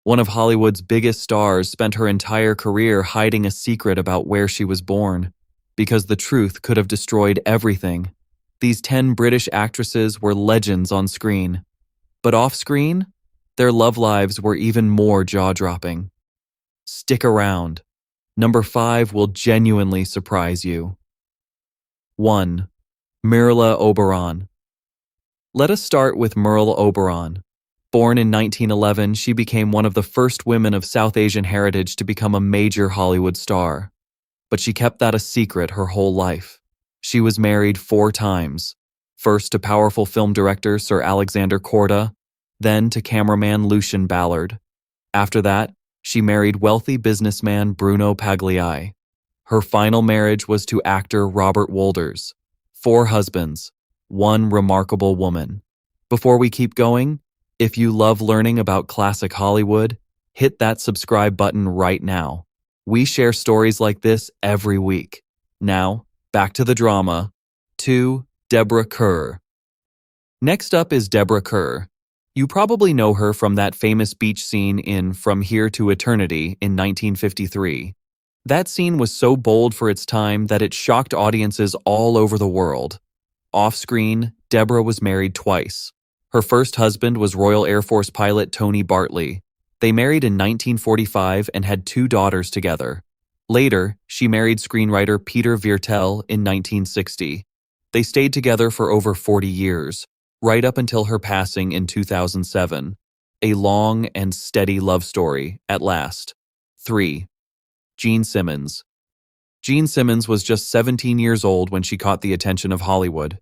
One of Hollywood's biggest stars spent her entire career hiding a secret about where she was born, because the truth could have destroyed everything. These 10 British actresses were legends on screen. But off-screen, their love lives were even more jaw-dropping. Stick around. Number 5 will genuinely surprise you. 1. Merle Oberon. Let us start with Merle Oberon. Born in 1911, she became one of the first women of South Asian heritage to become a major Hollywood star. But she kept that a secret her whole life. She was married 4 times. First to powerful film director Sir Alexander Korda, then to cameraman Lucien Ballard. After that, she married wealthy businessman Bruno Pagliai. Her final marriage was to actor Robert Wolders. 4 husbands, 1 remarkable woman. Before we keep going, if you love learning about classic Hollywood, hit that subscribe button right now. We share stories like this every week. Now, back to the drama. 2. Deborah Kerr. Next up is Deborah Kerr. You probably know her from that famous beach scene in From Here to Eternity in 1953. That scene was so bold for its time that it shocked audiences all over the world. Off-screen, Deborah was married twice. Her first husband was Royal Air Force pilot Tony Bartley. They married in 1945 and had 2 daughters together. Later, she married screenwriter Peter Viertel in 1960. They stayed together for over 40 years, right up until her passing in 2007. A long and steady love story, at last. 3. Jean Simmons. Jean Simmons was just 17 years old when she caught the attention of Hollywood.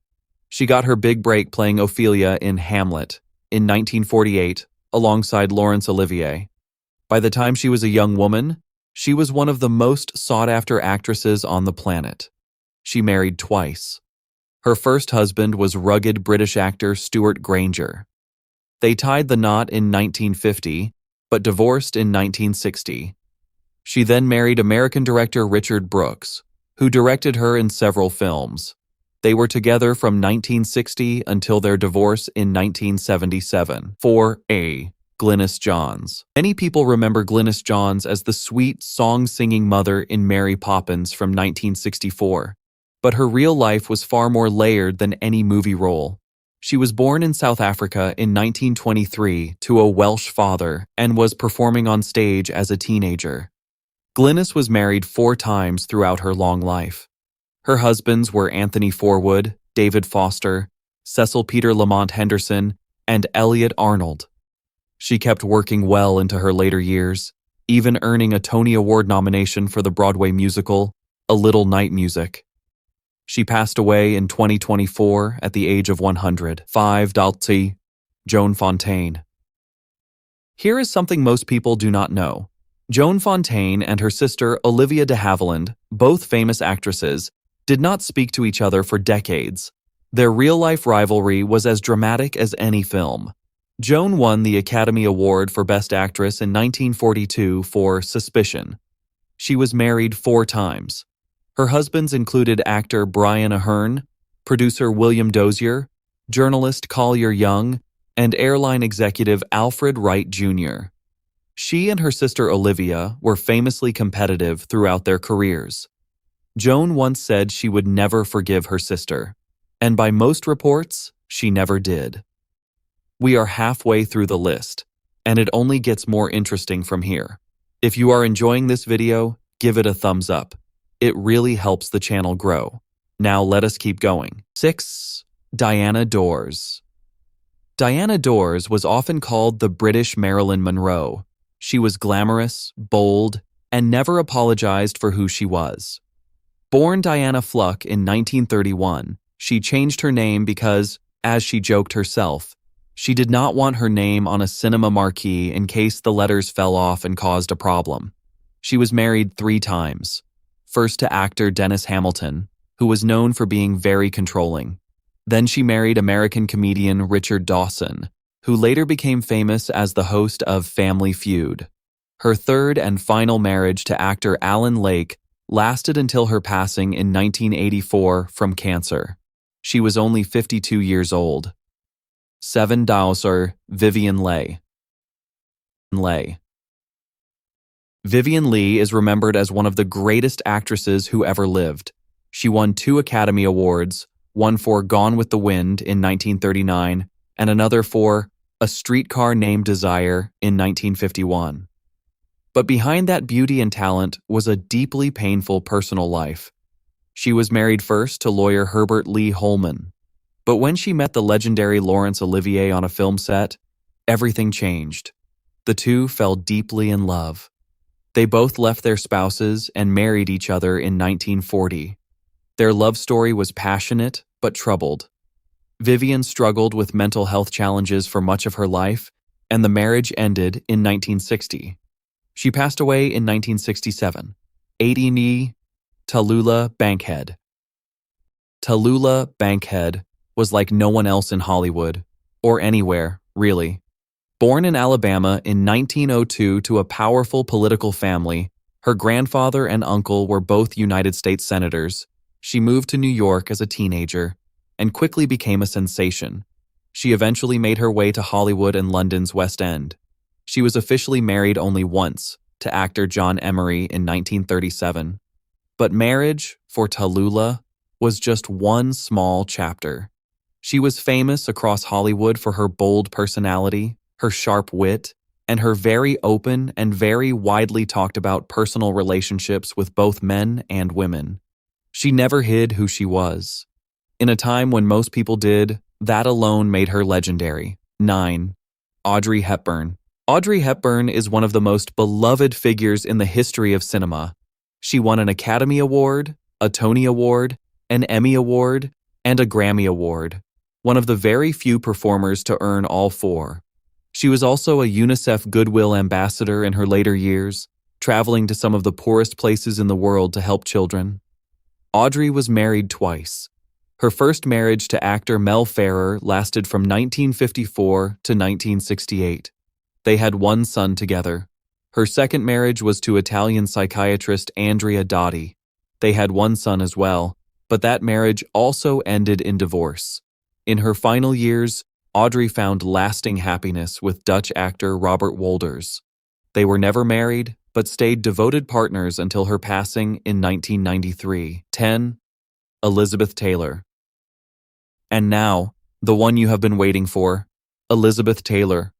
She got her big break playing Ophelia in Hamlet in 1948 alongside Laurence Olivier. By the time she was a young woman, she was one of the most sought-after actresses on the planet. She married twice. Her first husband was rugged British actor Stuart Granger. They tied the knot in 1950, but divorced in 1960. She then married American director Richard Brooks, who directed her in several films. They were together from 1960 until their divorce in 1977. 4. Glynis Johns. Many people remember Glynis Johns as the sweet, song-singing mother in Mary Poppins from 1964. But her real life was far more layered than any movie role. She was born in South Africa in 1923 to a Welsh father and was performing on stage as a teenager. Glynis was married 4 times throughout her long life. Her husbands were Anthony Forwood, David Foster, Cecil Peter Lamont Henderson, and Elliot Arnold. She kept working well into her later years, even earning a Tony Award nomination for the Broadway musical, A Little Night Music. She passed away in 2024 at the age of 100. 5. Joan Fontaine. Here is something most people do not know. Joan Fontaine and her sister Olivia de Havilland, both famous actresses, did not speak to each other for decades. Their real-life rivalry was as dramatic as any film. Joan won the Academy Award for Best Actress in 1942 for Suspicion. She was married 4 times. Her husbands included actor Brian Aherne, producer William Dozier, journalist Collier Young, and airline executive Alfred Wright Jr. She and her sister Olivia were famously competitive throughout their careers. Joan once said she would never forgive her sister, and by most reports, she never did. We are halfway through the list, and it only gets more interesting from here. If you are enjoying this video, give it a thumbs up. It really helps the channel grow. Now let us keep going. 6. Diana Dors. Diana Dors was often called the British Marilyn Monroe. She was glamorous, bold, and never apologized for who she was. Born Diana Fluck in 1931, she changed her name because, as she joked herself, she did not want her name on a cinema marquee in case the letters fell off and caused a problem. She was married 3 times. First to actor Dennis Hamilton, who was known for being very controlling. Then she married American comedian Richard Dawson, who later became famous as the host of Family Feud. Her third and final marriage to actor Alan Lake lasted until her passing in 1984 from cancer. She was only 52 years old. 7. Vivien Leigh. Vivien Leigh is remembered as one of the greatest actresses who ever lived. She won 2 Academy Awards, one for Gone with the Wind in 1939 and another for A Streetcar Named Desire in 1951. But behind that beauty and talent was a deeply painful personal life. She was married first to lawyer Herbert Lee Holman. But when she met the legendary Laurence Olivier on a film set, everything changed. The two fell deeply in love. They both left their spouses and married each other in 1940. Their love story was passionate but troubled. Vivien struggled with mental health challenges for much of her life, and the marriage ended in 1960. She passed away in 1967, 80 Tallulah Bankhead. Tallulah Bankhead was like no one else in Hollywood, or anywhere, really. Born in Alabama in 1902 to a powerful political family, her grandfather and uncle were both United States senators. She moved to New York as a teenager and quickly became a sensation. She eventually made her way to Hollywood and London's West End. She was officially married only once, to actor John Emery in 1937. But marriage, for Tallulah, was just one small chapter. She was famous across Hollywood for her bold personality, her sharp wit, and her very open and very widely talked about personal relationships with both men and women. She never hid who she was. In a time when most people did, that alone made her legendary. 9. Audrey Hepburn. Audrey Hepburn is one of the most beloved figures in the history of cinema. She won an Academy Award, a Tony Award, an Emmy Award, and a Grammy Award, one of the very few performers to earn all 4. She was also a UNICEF Goodwill Ambassador in her later years, traveling to some of the poorest places in the world to help children. Audrey was married twice. Her first marriage to actor Merle lasted from 1954 to 1968. They had one son together. Her second marriage was to Italian psychiatrist Andrea Dotti. They had one son as well, but that marriage also ended in divorce. In her final years, Audrey found lasting happiness with Dutch actor Robert Wolders. They were never married, but stayed devoted partners until her passing in 1993. 10. Elizabeth Taylor. And now, the one you have been waiting for, Elizabeth Taylor.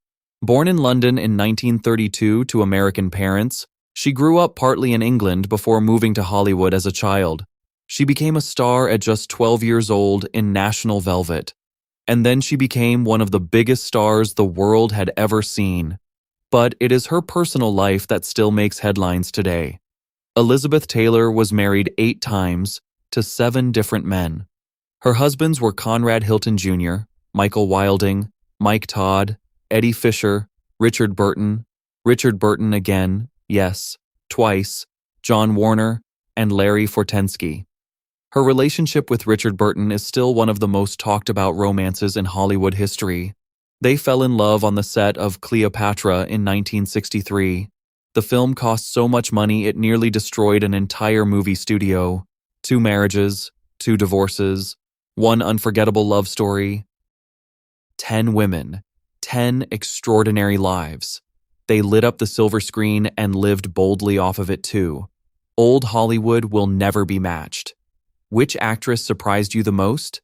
Born in London in 1932 to American parents, she grew up partly in England before moving to Hollywood as a child. She became a star at just 12 years old in National Velvet. And then she became one of the biggest stars the world had ever seen. But it is her personal life that still makes headlines today. Elizabeth Taylor was married 8 times to 7 different men. Her husbands were Conrad Hilton Jr., Michael Wilding, Mike Todd, Eddie Fisher, Richard Burton again, yes, twice, John Warner, and Larry Fortensky. Her relationship with Richard Burton is still one of the most talked about romances in Hollywood history. They fell in love on the set of Cleopatra in 1963. The film cost so much money it nearly destroyed an entire movie studio. 2 marriages, 2 divorces, 1 unforgettable love story. 10 women, 10 extraordinary lives. They lit up the silver screen and lived boldly off of it too. Old Hollywood will never be matched. Which actress surprised you the most?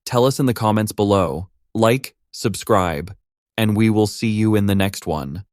Tell us in the comments below. Like, subscribe, and we will see you in the next one.